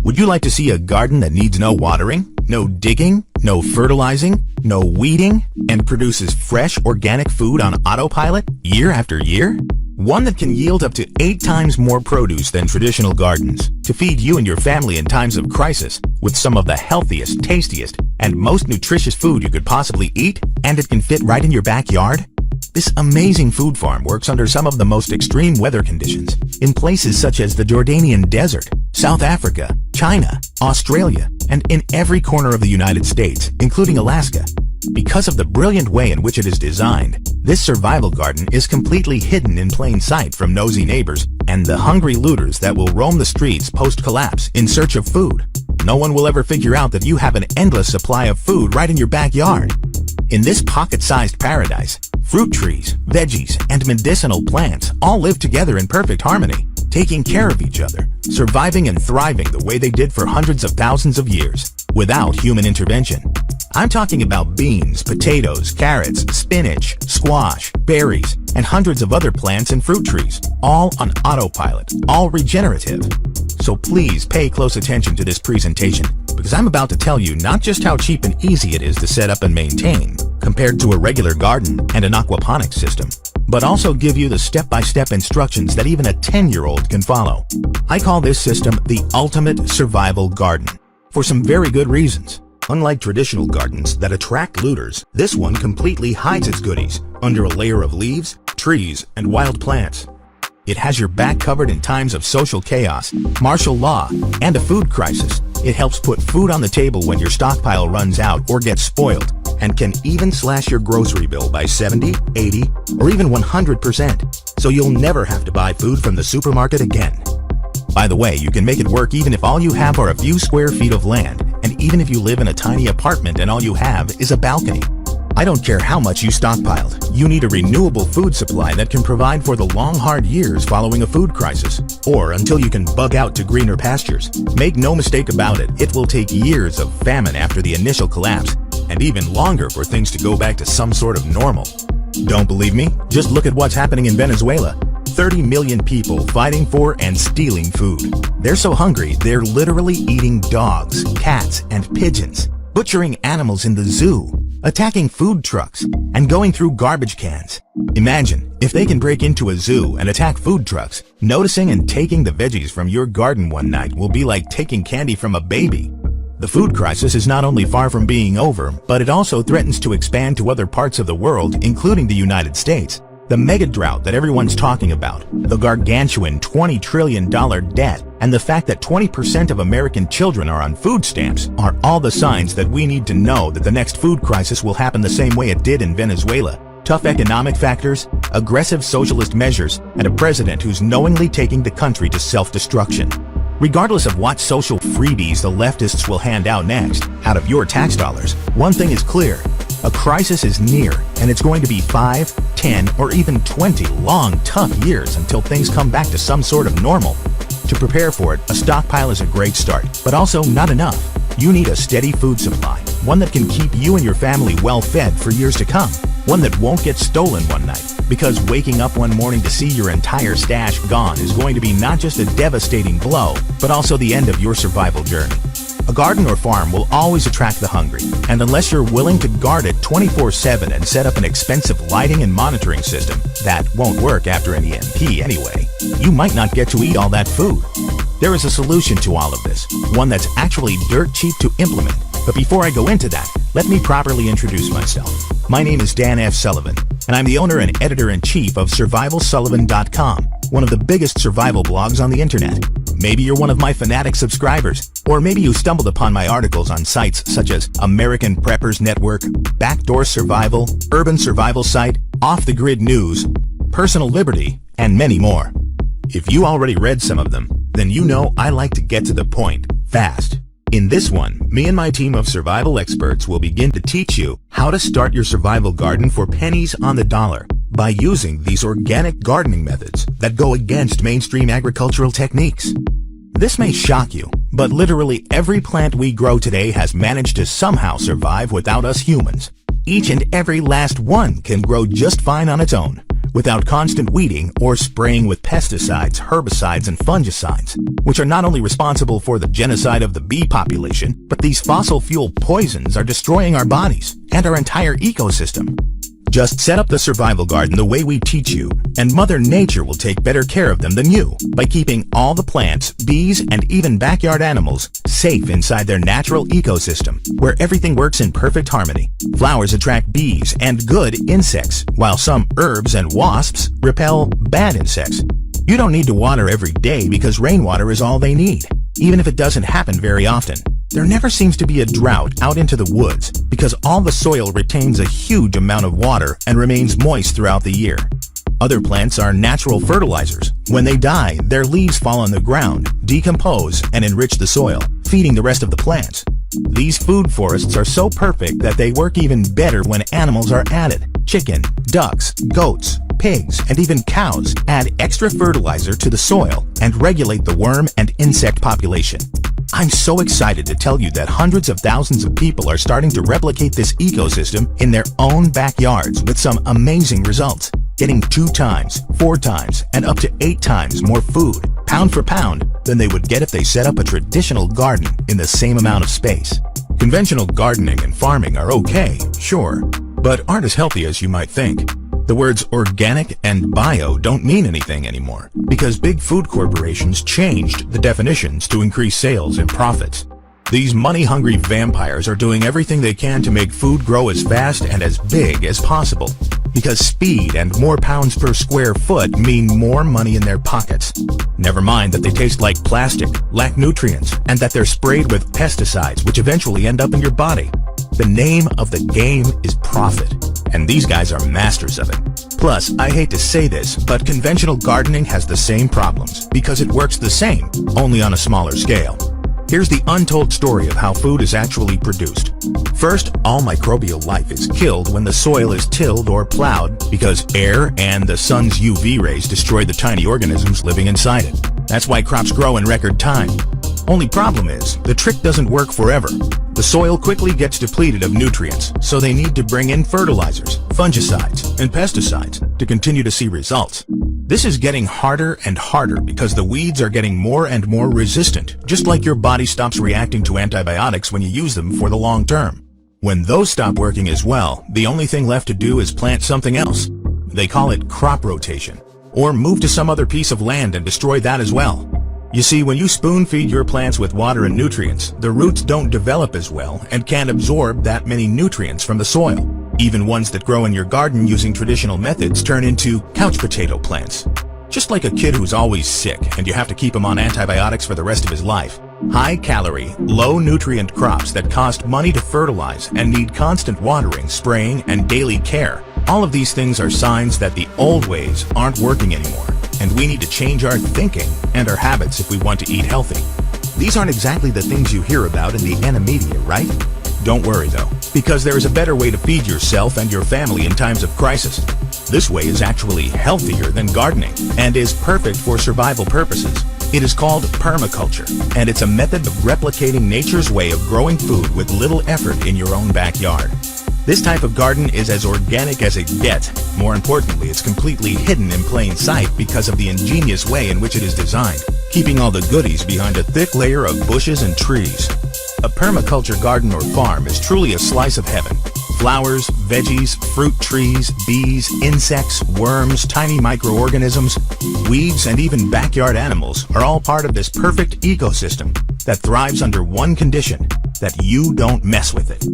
Would you like to see a garden that needs no watering, no digging, no fertilizing, no weeding, and produces fresh organic food on autopilot year after year? One that can yield up to 8 times more produce than traditional gardens to feed you and your family in times of crisis with some of the healthiest, tastiest, and most nutritious food you could possibly eat, and it can fit right in your backyard? This amazing food farm works under some of the most extreme weather conditions in places such as the Jordanian Desert, South Africa, China, Australia, and in every corner of the United States, including Alaska. Because of the brilliant way in which it is designed, this survival garden is completely hidden in plain sight from nosy neighbors and the hungry looters that will roam the streets post-collapse in search of food. No one will ever figure out that you have an endless supply of food right in your backyard. In this pocket-sized paradise, fruit trees, veggies, and medicinal plants all live together in perfect harmony, taking care of each other, surviving and thriving the way they did for hundreds of thousands of years, without human intervention. I'm talking about beans, potatoes, carrots, spinach, squash, berries, and hundreds of other plants and fruit trees, all on autopilot, all regenerative. So please pay close attention to this presentation, because I'm about to tell you not just how cheap and easy it is to set up and maintain, compared to a regular garden and an aquaponics system, but also give you the step-by-step instructions that even a 10-year-old can follow. I call this system the ultimate survival garden, for some very good reasons. Unlike traditional gardens that attract looters, this one completely hides its goodies under a layer of leaves, trees, and wild plants. It has your back covered in times of social chaos, martial law, and a food crisis. It helps put food on the table when your stockpile runs out or gets spoiled, and can even slash your grocery bill by 70, 80, or even 100%, so you'll never have to buy food from the supermarket again. By the way, you can make it work even if all you have are a few square feet of land, and even if you live in a tiny apartment and all you have is a balcony. I don't care how much you stockpiled, you need a renewable food supply that can provide for the long hard years following a food crisis, or until you can bug out to greener pastures. Make no mistake about it, it will take years of famine after the initial collapse, and even longer for things to go back to some sort of normal. Don't believe me? Just look at what's happening in Venezuela. 30 million people fighting for and stealing food. They're so hungry, they're literally eating dogs, cats, and pigeons, butchering animals in the zoo, attacking food trucks, and going through garbage cans. Imagine, if they can break into a zoo and attack food trucks, noticing and taking the veggies from your garden one night will be like taking candy from a baby. The food crisis is not only far from being over, but it also threatens to expand to other parts of the world, including the United States. The mega drought that everyone's talking about, the gargantuan $20 trillion debt, and the fact that 20% of American children are on food stamps are all the signs that we need to know that the next food crisis will happen the same way it did in Venezuela. Tough economic factors, aggressive socialist measures, and a president who's knowingly taking the country to self-destruction. Regardless of what social freebies the leftists will hand out next, out of your tax dollars, one thing is clear. A crisis is near, and it's going to be 5, 10, or even 20 long, tough years until things come back to some sort of normal. To prepare for it, a stockpile is a great start, but also not enough. You need a steady food supply, one that can keep you and your family well fed for years to come, one that won't get stolen one night, because waking up one morning to see your entire stash gone is going to be not just a devastating blow, but also the end of your survival journey. A garden or farm will always attract the hungry, and unless you're willing to guard it 24/7 and set up an expensive lighting and monitoring system that won't work after an EMP anyway, you might not get to eat all that food. There is a solution to all of this, one that's actually dirt cheap to implement. But before I go into that, let me properly introduce myself. My name is Dan F. Sullivan, and I'm the owner and editor-in-chief of SurvivalSullivan.com, one of the biggest survival blogs on the internet. Maybe you're one of my fanatic subscribers, or maybe you stumbled upon my articles on sites such as American Preppers Network, Backdoor Survival, Urban Survival Site, Off the Grid News, Personal Liberty, and many more. If you already read some of them, then you know I like to get to the point, fast. In this one, me and my team of survival experts will begin to teach you how to start your survival garden for pennies on the dollar by using these organic gardening methods that go against mainstream agricultural techniques. This may shock you, but literally every plant we grow today has managed to somehow survive without us humans. Each and every last one can grow just fine on its own, without constant weeding or spraying with pesticides, herbicides, and fungicides, which are not only responsible for the genocide of the bee population, but these fossil fuel poisons are destroying our bodies and our entire ecosystem. Just set up the survival garden the way we teach you, and Mother Nature will take better care of them than you by keeping all the plants, bees, and even backyard animals safe inside their natural ecosystem, where everything works in perfect harmony. Flowers attract bees and good insects, while some herbs and wasps repel bad insects. You don't need to water every day because rainwater is all they need, even if it doesn't happen very often. There never seems to be a drought out into the woods because all the soil retains a huge amount of water and remains moist throughout the year. Other plants are natural fertilizers. When they die, their leaves fall on the ground, decompose, and enrich the soil, feeding the rest of the plants. These food forests are so perfect that they work even better when animals are added. Chicken, ducks, goats, pigs, and even cows add extra fertilizer to the soil and regulate the worm and insect population. I'm so excited to tell you that hundreds of thousands of people are starting to replicate this ecosystem in their own backyards with some amazing results, getting 2 times, 4 times, and up to 8 times more food, pound for pound, than they would get if they set up a traditional garden in the same amount of space. Conventional gardening and farming are okay, sure, but aren't as healthy as you might think. The words organic and bio don't mean anything anymore because big food corporations changed the definitions to increase sales and profits. These money-hungry vampires are doing everything they can to make food grow as fast and as big as possible because speed and more pounds per square foot mean more money in their pockets. Never mind that they taste like plastic, lack nutrients, and that they're sprayed with pesticides which eventually end up in your body. The name of the game is profit, and these guys are masters of it. Plus, I hate to say this, but conventional gardening has the same problems because it works the same, only on a smaller scale. Here's the untold story of how food is actually produced. First, all microbial life is killed when the soil is tilled or plowed because air and the sun's UV rays destroy the tiny organisms living inside it. That's why crops grow in record time. Only problem is, the trick doesn't work forever. The soil quickly gets depleted of nutrients, so they need to bring in fertilizers, fungicides, and pesticides to continue to see results. This is getting harder and harder because the weeds are getting more and more resistant, just like your body stops reacting to antibiotics when you use them for the long term. When those stop working as well, the only thing left to do is plant something else. They call it crop rotation, or move to some other piece of land and destroy that as well. You see, when you spoon-feed your plants with water and nutrients, the roots don't develop as well and can't absorb that many nutrients from the soil. Even ones that grow in your garden using traditional methods turn into couch potato plants. Just like a kid who's always sick and you have to keep him on antibiotics for the rest of his life. High-calorie, low-nutrient crops that cost money to fertilize and need constant watering, spraying, and daily care. All of these things are signs that the old ways aren't working anymore, and we need to change our thinking and our habits if we want to eat healthy. These aren't exactly the things you hear about in the media, right? Don't worry though, because there is a better way to feed yourself and your family in times of crisis. This way is actually healthier than gardening and is perfect for survival purposes. It is called permaculture, and it's a method of replicating nature's way of growing food with little effort in your own backyard. This type of garden is as organic as it gets. More importantly, it's completely hidden in plain sight because of the ingenious way in which it is designed, keeping all the goodies behind a thick layer of bushes and trees. A permaculture garden or farm is truly a slice of heaven. Flowers, veggies, fruit trees, bees, insects, worms, tiny microorganisms, weeds, and even backyard animals are all part of this perfect ecosystem that thrives under one condition: that you don't mess with it.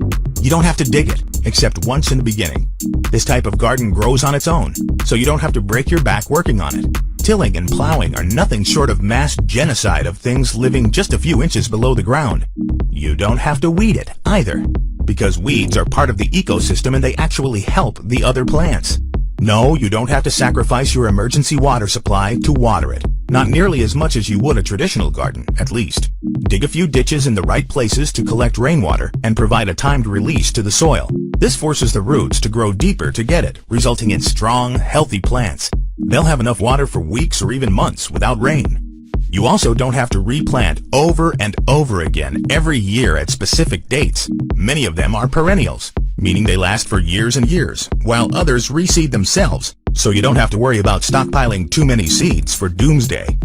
You don't have to dig it, except once in the beginning. This type of garden grows on its own, so you don't have to break your back working on it. Tilling and plowing are nothing short of mass genocide of things living just a few inches below the ground. You don't have to weed it, either, because weeds are part of the ecosystem and they actually help the other plants. No, you don't have to sacrifice your emergency water supply to water it. Not nearly as much as you would a traditional garden, at least. Dig a few ditches in the right places to collect rainwater and provide a timed release to the soil. This forces the roots to grow deeper to get it, resulting in strong, healthy plants. They'll have enough water for weeks or even months without rain. You also don't have to replant over and over again every year at specific dates. Many of them are perennials, meaning they last for years and years, while others reseed themselves, so you don't have to worry about stockpiling too many seeds for doomsday.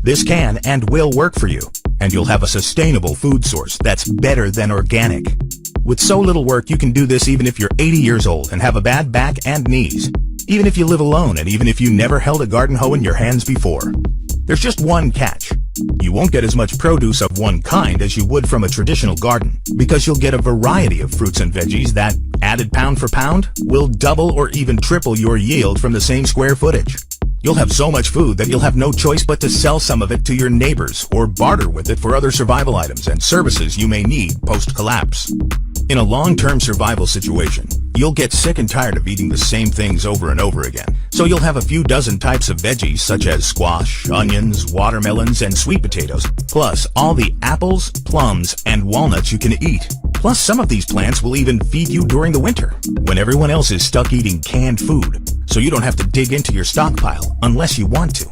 This can and will work for you, and you'll have a sustainable food source that's better than organic. With so little work, you can do this even if you're 80 years old and have a bad back and knees. Even if you live alone and even if you never held a garden hoe in your hands before. There's just one catch. You won't get as much produce of one kind as you would from a traditional garden, because you'll get a variety of fruits and veggies that, added pound for pound, will double or even triple your yield from the same square footage. You'll have so much food that you'll have no choice but to sell some of it to your neighbors or barter with it for other survival items and services you may need post-collapse. In a long-term survival situation, you'll get sick and tired of eating the same things over and over again. So you'll have a few dozen types of veggies such as squash, onions, watermelons, and sweet potatoes, plus all the apples, plums, and walnuts you can eat. Plus some of these plants will even feed you during the winter, when everyone else is stuck eating canned food, so you don't have to dig into your stockpile unless you want to.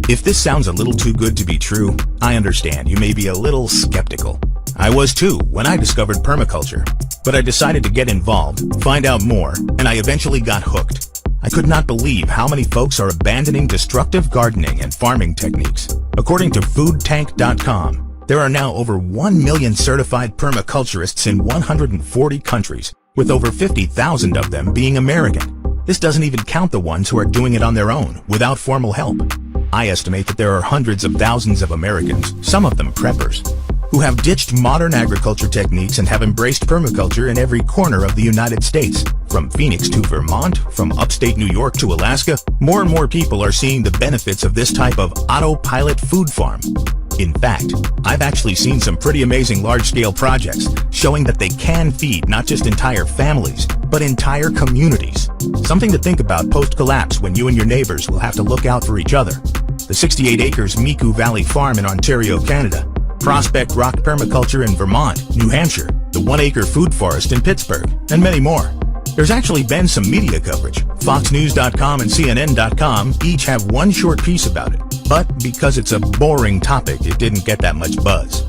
If this sounds a little too good to be true, I understand you may be a little skeptical. I was too when I discovered permaculture, but I decided to get involved, find out more, and I eventually got hooked. I could not believe how many folks are abandoning destructive gardening and farming techniques. According to foodtank.com, there are now over 1 million certified permaculturists in 140 countries, with over 50,000 of them being American. This doesn't even count the ones who are doing it on their own, without formal help. I estimate that there are hundreds of thousands of Americans, some of them preppers, who have ditched modern agriculture techniques and have embraced permaculture in every corner of the United States. From Phoenix to Vermont, from upstate New York to Alaska, more and more people are seeing the benefits of this type of autopilot food farm. In fact, I've actually seen some pretty amazing large-scale projects showing that they can feed not just entire families, but entire communities. Something to think about post-collapse when you and your neighbors will have to look out for each other. The 68 acres Miku Valley Farm in Ontario, Canada, Prospect Rock Permaculture in Vermont, New Hampshire, the 1-acre food forest in Pittsburgh, and many more. There's actually been some media coverage. FoxNews.com and CNN.com each have one short piece about it, but because it's a boring topic, it didn't get that much buzz.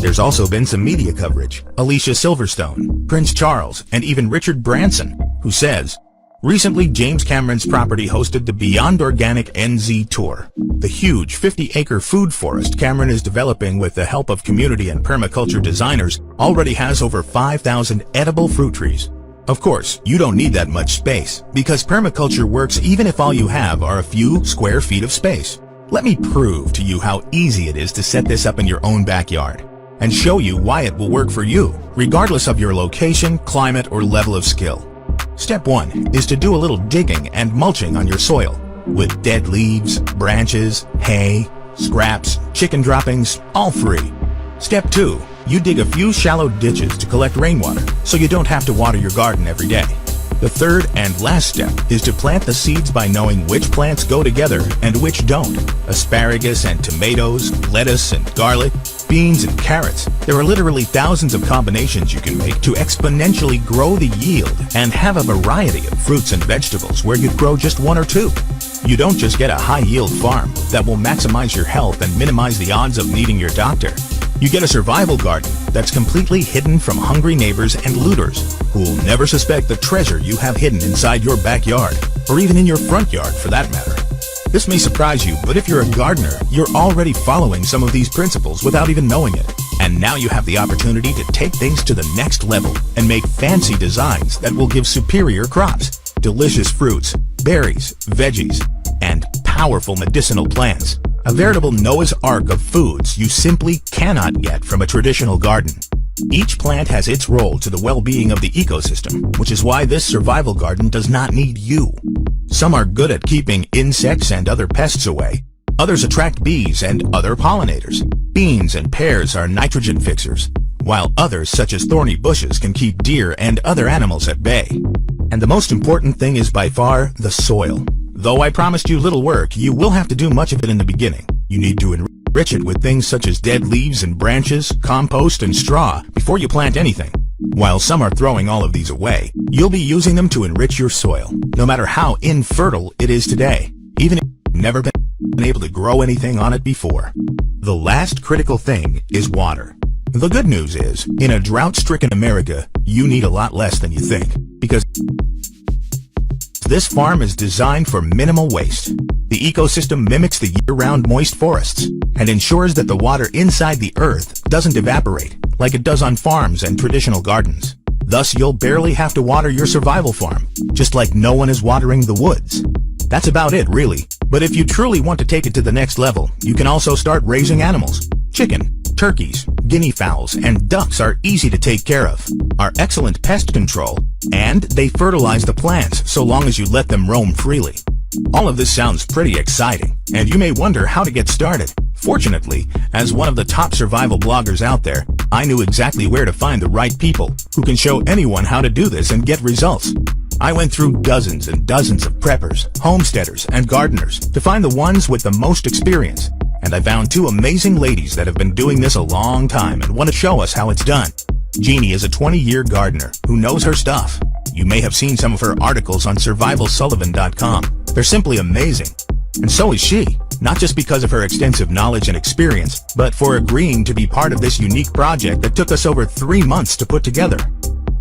There's also been some media coverage. Alicia Silverstone, Prince Charles, and even Richard Branson, who says, recently, James Cameron's property hosted the Beyond Organic NZ Tour. The huge 50-acre food forest Cameron is developing with the help of community and permaculture designers already has over 5,000 edible fruit trees. Of course, you don't need that much space, because permaculture works even if all you have are a few square feet of space. Let me prove to you how easy it is to set this up in your own backyard, and show you why it will work for you, regardless of your location, climate, or level of skill. Step 1 is to do a little digging and mulching on your soil, with dead leaves, branches, hay, scraps, chicken droppings, all free. Step 2, you dig a few shallow ditches to collect rainwater, so you don't have to water your garden every day. The third and last step is to plant the seeds by knowing which plants go together and which don't. Asparagus and tomatoes, lettuce and garlic, beans and carrots. There are literally thousands of combinations you can make to exponentially grow the yield and have a variety of fruits and vegetables where you'd grow just 1 or 2. You don't just get a high-yield farm that will maximize your health and minimize the odds of needing your doctor. You get a survival garden that's completely hidden from hungry neighbors and looters who will never suspect the treasure you have hidden inside your backyard, or even in your front yard for that matter. This may surprise you, but if you're a gardener, you're already following some of these principles without even knowing it. And now you have the opportunity to take things to the next level and make fancy designs that will give superior crops, delicious fruits, berries, veggies, and powerful medicinal plants. A veritable Noah's Ark of foods you simply cannot get from a traditional garden. Each plant has its role to the well-being of the ecosystem, which is why this survival garden does not need you. Some are good at keeping insects and other pests away. Others attract bees and other pollinators. Beans and pears are nitrogen fixers, while others, such as thorny bushes, can keep deer and other animals at bay. And the most important thing is by far the soil. Though I promised you little work, you will have to do much of it in the beginning. You need to enrich it with things such as dead leaves and branches, compost, and straw before you plant anything. While some are throwing all of these away, you'll be using them to enrich your soil, no matter how infertile it is today, even if you've never been able to grow anything on it before. The last critical thing is water. The good news is, in a drought-stricken America, you need a lot less than you think, because this farm is designed for minimal waste. The ecosystem mimics the year-round moist forests and ensures that the water inside the earth doesn't evaporate like it does on farms and traditional gardens. Thus, you'll barely have to water your survival farm, just like no one is watering the woods. That's about it, really. But if you truly want to take it to the next level, you can also start raising animals. Chicken, turkeys, guinea fowls, and ducks are easy to take care of, are excellent pest control, and they fertilize the plants so long as you let them roam freely. All of this sounds pretty exciting, and you may wonder how to get started. Fortunately, as one of the top survival bloggers out there, I knew exactly where to find the right people who can show anyone how to do this and get results. I went through dozens and dozens of preppers, homesteaders, and gardeners to find the ones with the most experience, and I found two amazing ladies that have been doing this a long time and want to show us how it's done. Jeannie is a 20-year gardener who knows her stuff. You may have seen some of her articles on survivalsullivan.com. They're simply amazing. And so is she, not just because of her extensive knowledge and experience, but for agreeing to be part of this unique project that took us over 3 months to put together.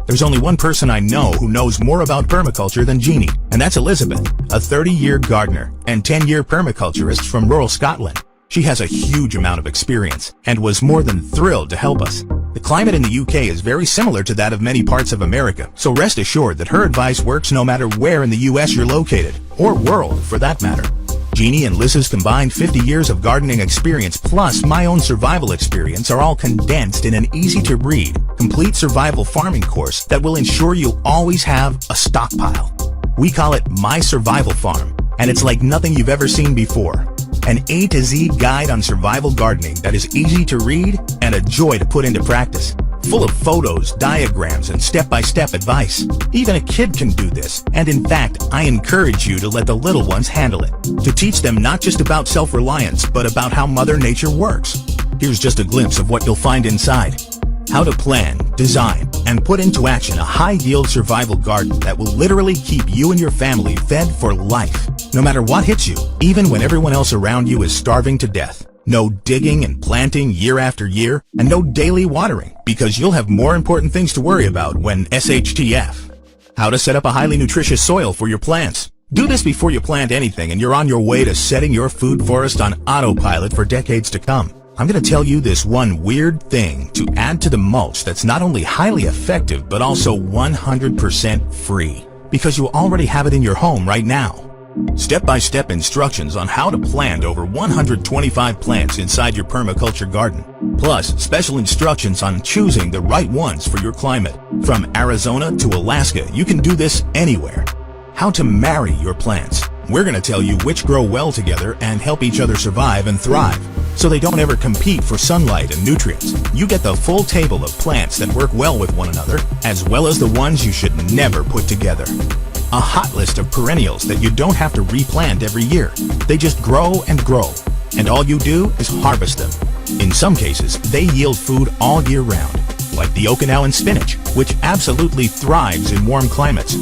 There's only one person I know who knows more about permaculture than Jeannie, and that's Elizabeth, a 30-year gardener and 10-year permaculturist from rural Scotland. She has a huge amount of experience and was more than thrilled to help us. The climate in the UK is very similar to that of many parts of America, so rest assured that her advice works no matter where in the US you're located, or world for that matter. Jeannie and Liz's combined 50 years of gardening experience plus my own survival experience are all condensed in an easy-to-read, complete survival farming course that will ensure you'll always have a stockpile. We call it My Survival Farm, and it's like nothing you've ever seen before. An A to Z guide on survival gardening that is easy to read and a joy to put into practice. Full of photos, diagrams, and step-by-step advice. Even a kid can do this, and in fact, I encourage you to let the little ones handle it. To teach them not just about self-reliance, but about how Mother Nature works. Here's just a glimpse of what you'll find inside. How to plan, design, and put into action a high-yield survival garden that will literally keep you and your family fed for life, no matter what hits you, even when everyone else around you is starving to death. No digging and planting year after year, and no daily watering, because you'll have more important things to worry about when SHTF. How to set up a highly nutritious soil for your plants. Do this before you plant anything and you're on your way to setting your food forest on autopilot for decades to come. I'm going to tell you this one weird thing to add to the mulch that's not only highly effective, but also 100% free, because you already have it in your home right now. Step-by-step instructions on how to plant over 125 plants inside your permaculture garden. Plus, special instructions on choosing the right ones for your climate. From Arizona to Alaska, you can do this anywhere. How to marry your plants. We're going to tell you which grow well together and help each other survive and thrive, so they don't ever compete for sunlight and nutrients. You get the full table of plants that work well with one another, as well as the ones you should never put together. A hot list of perennials that you don't have to replant every year. They just grow and grow, and all you do is harvest them. In some cases, they yield food all year round, like the Okinawan spinach, which absolutely thrives in warm climates.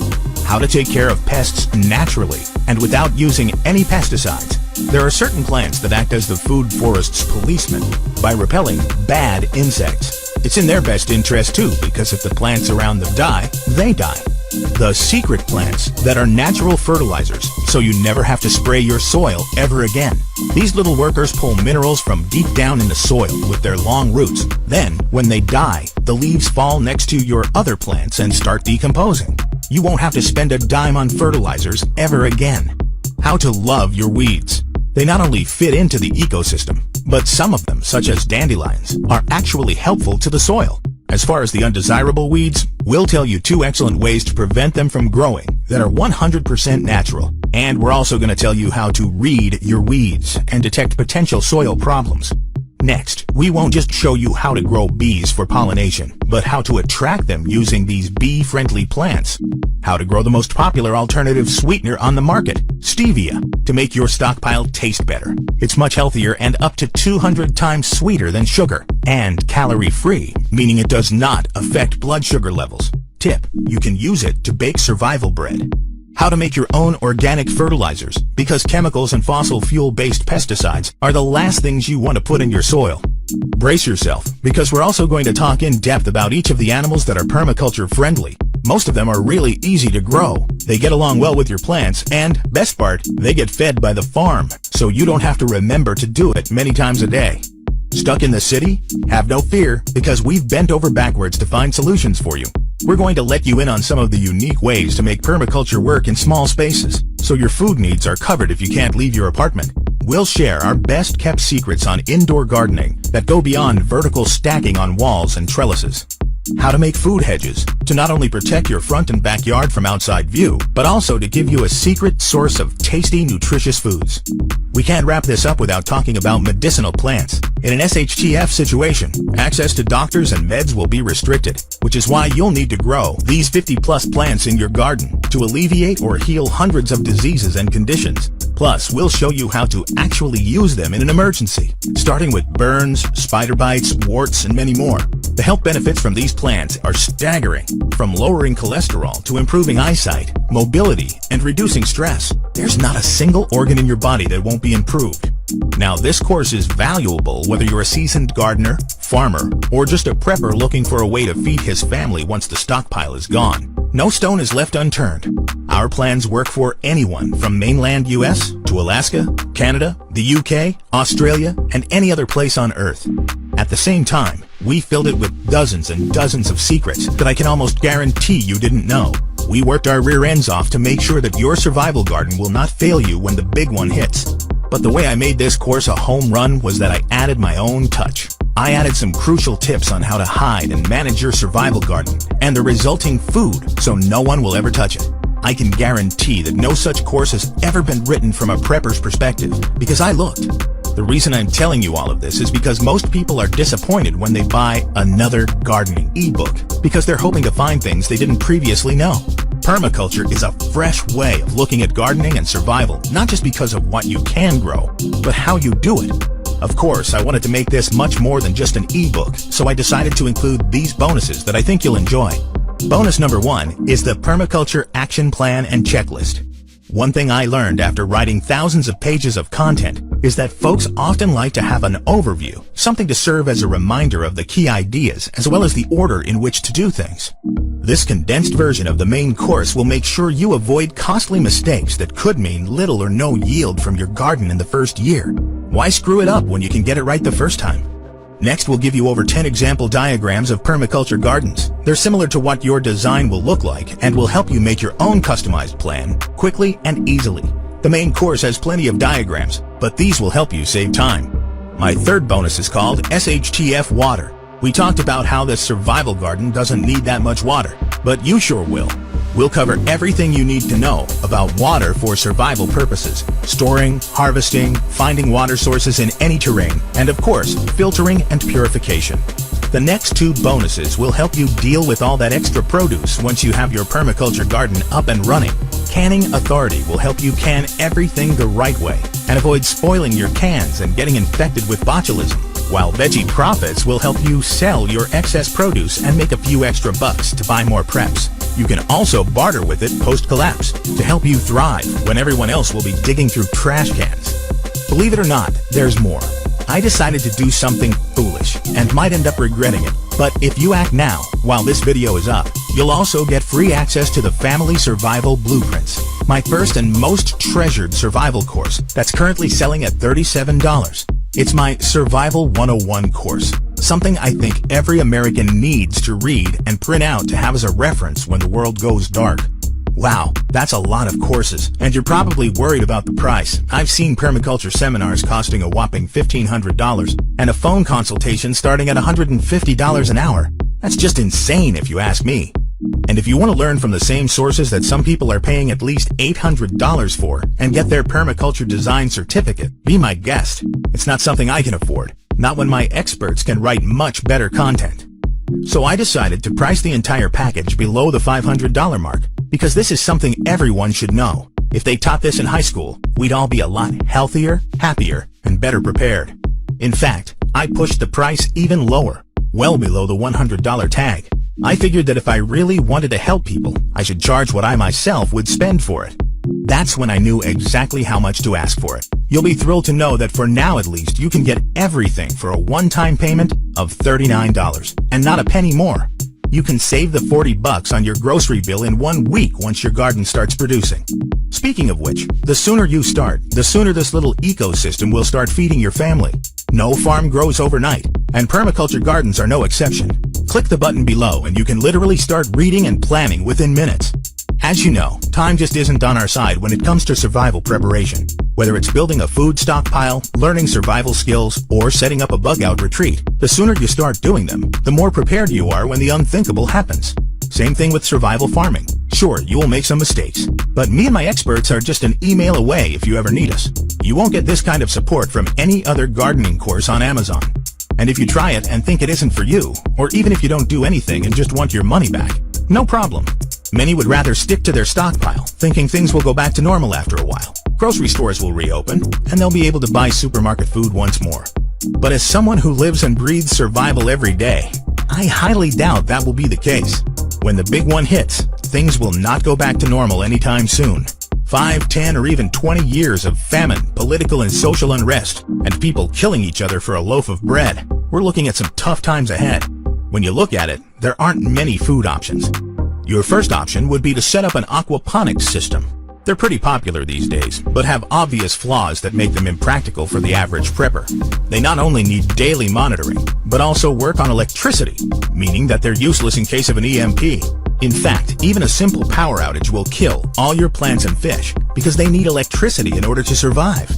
How to take care of pests naturally and without using any pesticides. There are certain plants that act as the food forest's policemen by repelling bad insects. It's in their best interest too, because if the plants around them die, they die. The secret plants that are natural fertilizers, so you never have to spray your soil ever again. These little workers pull minerals from deep down in the soil with their long roots. Then, when they die, the leaves fall next to your other plants and start decomposing. You won't have to spend a dime on fertilizers ever again. How to love your weeds. They not only fit into the ecosystem, but some of them, such as dandelions, are actually helpful to the soil. As far as the undesirable weeds, we'll tell you 2 excellent ways to prevent them from growing that are 100% natural. And we're also going to tell you how to read your weeds and detect potential soil problems. Next, we won't just show you how to grow bees for pollination, but how to attract them using these bee-friendly plants. How to grow the most popular alternative sweetener on the market, stevia, to make your stockpile taste better. It's much healthier and up to 200 times sweeter than sugar, and calorie-free, meaning it does not affect blood sugar levels. Tip: you can use it to bake survival bread. How to make your own organic fertilizers, because chemicals and fossil fuel-based pesticides are the last things you want to put in your soil. Brace yourself, because we're also going to talk in depth about each of the animals that are permaculture friendly. Most of them are really easy to grow. They get along well with your plants, and, best part, they get fed by the farm, so you don't have to remember to do it many times a day. Stuck in the city? Have no fear, because we've bent over backwards to find solutions for you. We're going to let you in on some of the unique ways to make permaculture work in small spaces, so your food needs are covered if you can't leave your apartment. We'll share our best-kept secrets on indoor gardening that go beyond vertical stacking on walls and trellises. How to make food hedges to not only protect your front and backyard from outside view, but also to give you a secret source of tasty, nutritious foods. We can't wrap this up without talking about medicinal plants. In an SHTF situation, access to doctors and meds will be restricted, which is why you'll need to grow these 50-plus plants in your garden to alleviate or heal hundreds of diseases and conditions. Plus, we'll show you how to actually use them in an emergency, starting with burns, spider bites, warts, and many more. The health benefits from these plants are staggering, from lowering cholesterol to improving eyesight, mobility, and reducing stress. There's not a single organ in your body that won't be improved. Now, this course is valuable whether you're a seasoned gardener, farmer, or just a prepper looking for a way to feed his family once the stockpile is gone. No stone is left unturned. Our plans work for anyone from mainland US to Alaska, Canada, the UK, Australia, and any other place on Earth. At the same time, we filled it with dozens and dozens of secrets that I can almost guarantee you didn't know. We worked our rear ends off to make sure that your survival garden will not fail you when the big one hits. But the way I made this course a home run was that I added my own touch. I added some crucial tips on how to hide and manage your survival garden and the resulting food so no one will ever touch it. I can guarantee that no such course has ever been written from a prepper's perspective, because I looked. The reason I'm telling you all of this is because most people are disappointed when they buy another gardening ebook, because they're hoping to find things they didn't previously know. Permaculture is a fresh way of looking at gardening and survival, not just because of what you can grow, but how you do it. Of course, I wanted to make this much more than just an ebook, so I decided to include these bonuses that I think you'll enjoy. Bonus number 1 is the Permaculture Action Plan and Checklist. One thing I learned after writing thousands of pages of content is that folks often like to have an overview, something to serve as a reminder of the key ideas as well as the order in which to do things. This condensed version of the main course will make sure you avoid costly mistakes that could mean little or no yield from your garden in the first year. Why screw it up when you can get it right the first time? Next, we'll give you over 10 example diagrams of permaculture gardens. They're similar to what your design will look like and will help you make your own customized plan quickly and easily. The main course has plenty of diagrams, but these will help you save time. My third bonus is called Shtf Water. We talked about how this survival garden doesn't need that much water, but you sure will. We'll cover everything you need to know about water for survival purposes, storing, harvesting, finding water sources in any terrain, and of course, filtering and purification. The next 2 bonuses will help you deal with all that extra produce once you have your permaculture garden up and running. Canning Authority will help you can everything the right way and avoid spoiling your cans and getting infected with botulism, while Veggie Profits will help you sell your excess produce and make a few extra bucks to buy more preps. You can also barter with it post-collapse to help you thrive when everyone else will be digging through trash cans. Believe it or not, there's more. I decided to do something foolish and might end up regretting it, but if you act now, while this video is up, you'll also get free access to the Family Survival Blueprints, my first and most treasured survival course that's currently selling at $37. It's my Survival 101 course, something I think every American needs to read and print out to have as a reference when the world goes dark. Wow, that's a lot of courses, and you're probably worried about the price. I've seen permaculture seminars costing a whopping $1,500, and a phone consultation starting at $150 an hour. That's just insane if you ask me. And if you want to learn from the same sources that some people are paying at least $800 for and get their permaculture design certificate, be my guest. It's not something I can afford, not when my experts can write much better content. So I decided to price the entire package below the $500 mark, because this is something everyone should know. If they taught this in high school, we'd all be a lot healthier, happier, and better prepared. In fact, I pushed the price even lower, well below the $100 tag. I figured that if I really wanted to help people, I should charge what I myself would spend for it. That's when I knew exactly how much to ask for it. You'll be thrilled to know that for now at least, you can get everything for a one-time payment of $39, and not a penny more. You can save the $40 on your grocery bill in 1 week once your garden starts producing. Speaking of which, the sooner you start, the sooner this little ecosystem will start feeding your family. No farm grows overnight, and permaculture gardens are no exception. Click the button below and you can literally start reading and planning within minutes. As you know, time just isn't on our side when it comes to survival preparation. Whether it's building a food stockpile, learning survival skills, or setting up a bug-out retreat, the sooner you start doing them, the more prepared you are when the unthinkable happens. Same thing with survival farming. Sure, you will make some mistakes, but me and my experts are just an email away if you ever need us. You won't get this kind of support from any other gardening course on Amazon. And if you try it and think it isn't for you, or even if you don't do anything and just want your money back, no problem. Many would rather stick to their stockpile, thinking things will go back to normal after a while. Grocery stores will reopen, and they'll be able to buy supermarket food once more. But as someone who lives and breathes survival every day, I highly doubt that will be the case. When the big one hits, things will not go back to normal anytime soon. 5, 10, or even 20 years of famine, political and social unrest, and people killing each other for a loaf of bread. We're looking at some tough times ahead. When you look at it, there aren't many food options. Your first option would be to set up an aquaponics system. They're pretty popular these days, but have obvious flaws that make them impractical for the average prepper. They not only need daily monitoring, but also work on electricity, meaning that they're useless in case of an EMP. In fact, even a simple power outage will kill all your plants and fish because they need electricity in order to survive.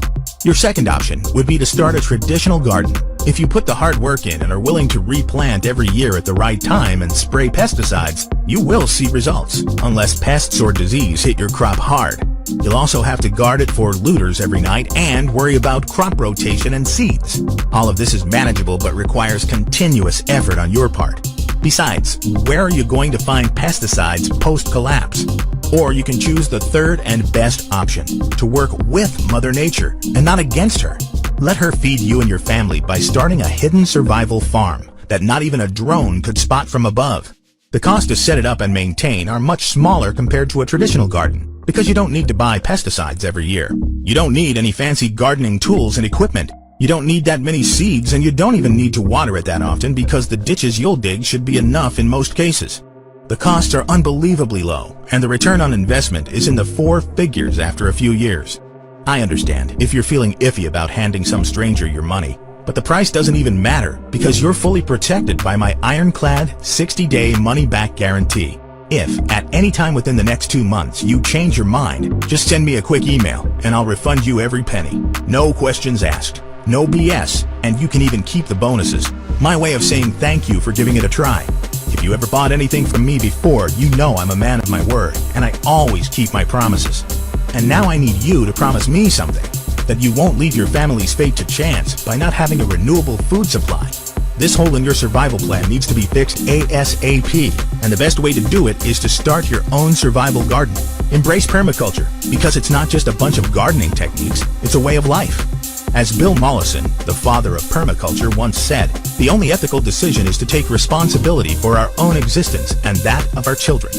Your second option would be to start a traditional garden. If you put the hard work in and are willing to replant every year at the right time and spray pesticides, you will see results, unless pests or disease hit your crop hard. You'll also have to guard it for looters every night and worry about crop rotation and seeds. All of this is manageable but requires continuous effort on your part. Besides, where are you going to find pesticides post-collapse? Or you can choose the third and best option, to work with Mother Nature and not against her. Let her feed you and your family by starting a hidden survival farm that not even a drone could spot from above. The cost to set it up and maintain are much smaller compared to a traditional garden, because you don't need to buy pesticides every year. You don't need any fancy gardening tools and equipment. You don't need that many seeds, and you don't even need to water it that often because the ditches you'll dig should be enough in most cases. The costs are unbelievably low, and the return on investment is in the 4 figures after a few years. I understand if you're feeling iffy about handing some stranger your money, but the price doesn't even matter because you're fully protected by my ironclad 60-day money-back guarantee. If, at any time within the next 2 months, you change your mind, just send me a quick email and I'll refund you every penny. No questions asked, no BS, and you can even keep the bonuses. My way of saying thank you for giving it a try. If you ever bought anything from me before, you know I'm a man of my word, and I always keep my promises. And now I need you to promise me something, that you won't leave your family's fate to chance by not having a renewable food supply. This hole in your survival plan needs to be fixed ASAP, and the best way to do it is to start your own survival garden. Embrace permaculture, because it's not just a bunch of gardening techniques, it's a way of life. As Bill Mollison, the father of permaculture, once said, the only ethical decision is to take responsibility for our own existence and that of our children.